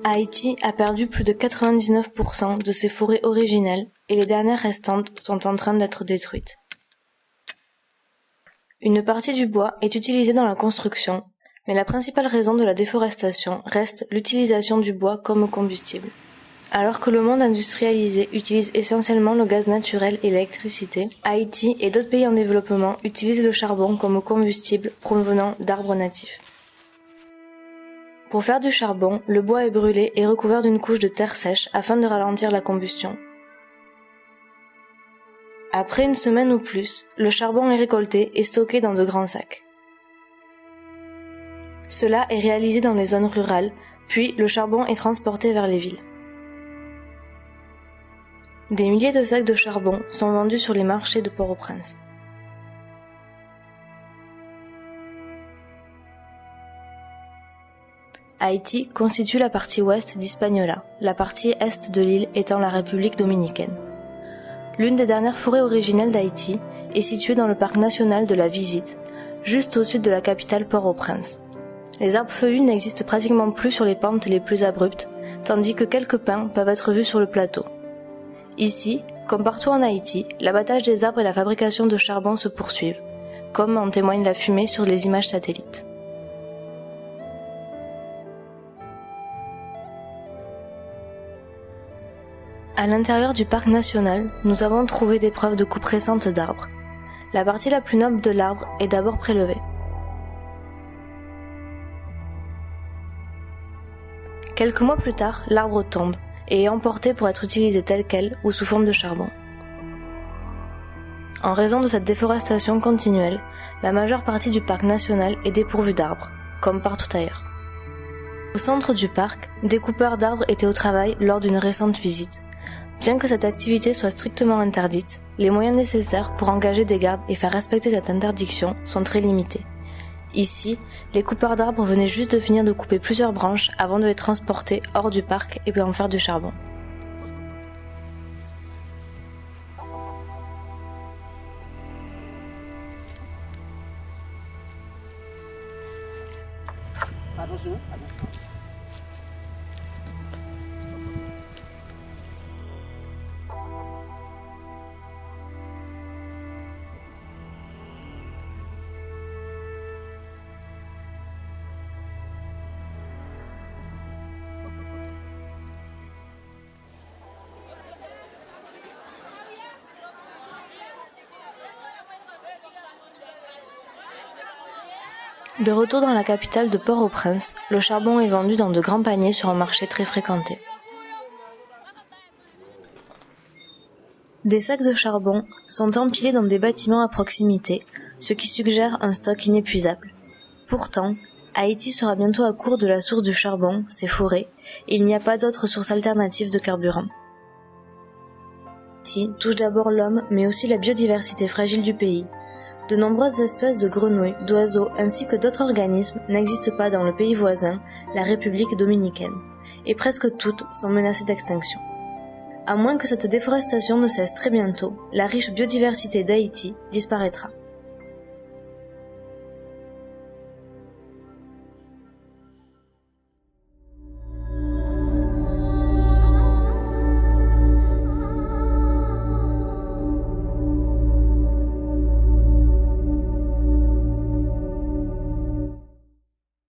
Haïti a perdu plus de 99% de ses forêts originelles et les dernières restantes sont en train d'être détruites. Une partie du bois est utilisée dans la construction, mais la principale raison de la déforestation reste l'utilisation du bois comme combustible. Alors que le monde industrialisé utilise essentiellement le gaz naturel et l'électricité, Haïti et d'autres pays en développement utilisent le charbon comme combustible provenant d'arbres natifs. Pour faire du charbon, le bois est brûlé et recouvert d'une couche de terre sèche afin de ralentir la combustion. Après une semaine ou plus, le charbon est récolté et stocké dans de grands sacs. Cela est réalisé dans les zones rurales, puis le charbon est transporté vers les villes. Des milliers de sacs de charbon sont vendus sur les marchés de Port-au-Prince. Haïti constitue la partie ouest d'Hispaniola, la partie est de l'île étant la République dominicaine. L'une des dernières forêts originelles d'Haïti est située dans le parc national de la Visite, juste au sud de la capitale Port-au-Prince. Les arbres feuillus n'existent pratiquement plus sur les pentes les plus abruptes, tandis que quelques pins peuvent être vus sur le plateau. Ici, comme partout en Haïti, l'abattage des arbres et la fabrication de charbon se poursuivent, comme en témoigne la fumée sur les images satellites. À l'intérieur du parc national, nous avons trouvé des preuves de coupe récente d'arbres. La partie la plus noble de l'arbre est d'abord prélevée. Quelques mois plus tard, l'arbre tombe et est emporté pour être utilisé tel quel ou sous forme de charbon. En raison de cette déforestation continuelle, la majeure partie du parc national est dépourvue d'arbres, comme partout ailleurs. Au centre du parc, des coupeurs d'arbres étaient au travail lors d'une récente visite. Bien que cette activité soit strictement interdite, les moyens nécessaires pour engager des gardes et faire respecter cette interdiction sont très limités. Ici, les coupeurs d'arbres venaient juste de finir de couper plusieurs branches avant de les transporter hors du parc et en faire du charbon. De retour dans la capitale de Port-au-Prince, le charbon est vendu dans de grands paniers sur un marché très fréquenté. Des sacs de charbon sont empilés dans des bâtiments à proximité, ce qui suggère un stock inépuisable. Pourtant, Haïti sera bientôt à court de la source du charbon, ses forêts, et il n'y a pas d'autre source alternative de carburant. Haïti touche d'abord l'homme, mais aussi la biodiversité fragile du pays. De nombreuses espèces de grenouilles, d'oiseaux ainsi que d'autres organismes n'existent pas dans le pays voisin, la République dominicaine, et presque toutes sont menacées d'extinction. À moins que cette déforestation ne cesse très bientôt, la riche biodiversité d'Haïti disparaîtra.